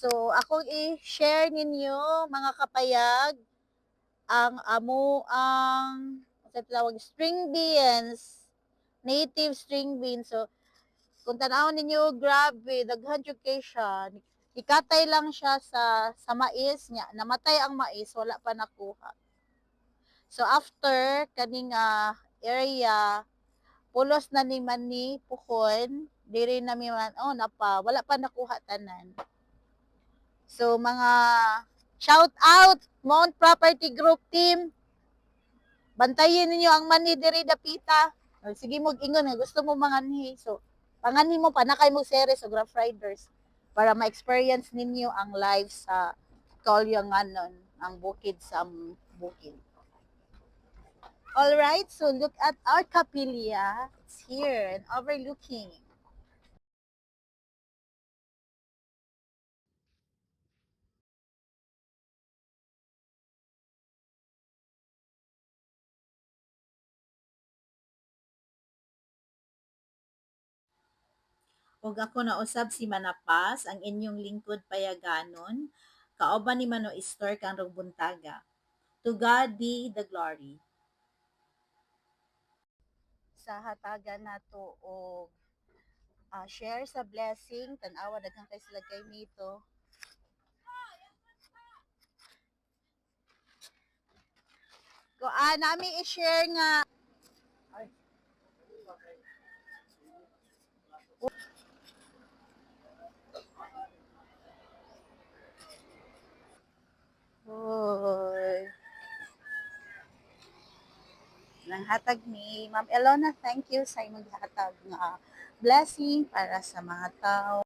So, akong i-share ninyo, mga kapayag, ang tawag, string beans, native string beans. So, kung tanawon ninyo, grabe, daghan jud kay siya. Ikatay lang siya sa mais niya. Namatay ang mais, wala pa nakuha. So, after kaning area, pulos na ni man ni Pukon, diri na mi man, wala pa nakuha tanan. So, mga shout out, Mount Property Group Team, bantayin ninyo ang mani diri dapita. Sige mo ingon nga gusto mo manganhi. So, panganhi mo pa na kay mo series o Graph Riders para ma-experience ninyo ang live sa Kolyanganon, ang bukid sa bukid. All right, so look at our kapilya. It's here and overlooking. Ug ako na usab si Manapas, ang inyong lingkod payaganon. Kaoban ni Mano Istor kang Buntaga. To God be the glory. Sa hatagan nato og share sa blessing, tan-awa daghang kay sila kay Mito. Ko nami i-share nga Oy. Nang hatag ni Ma'am Elona, thank you sa imong hatag nga blessing para sa mga tao.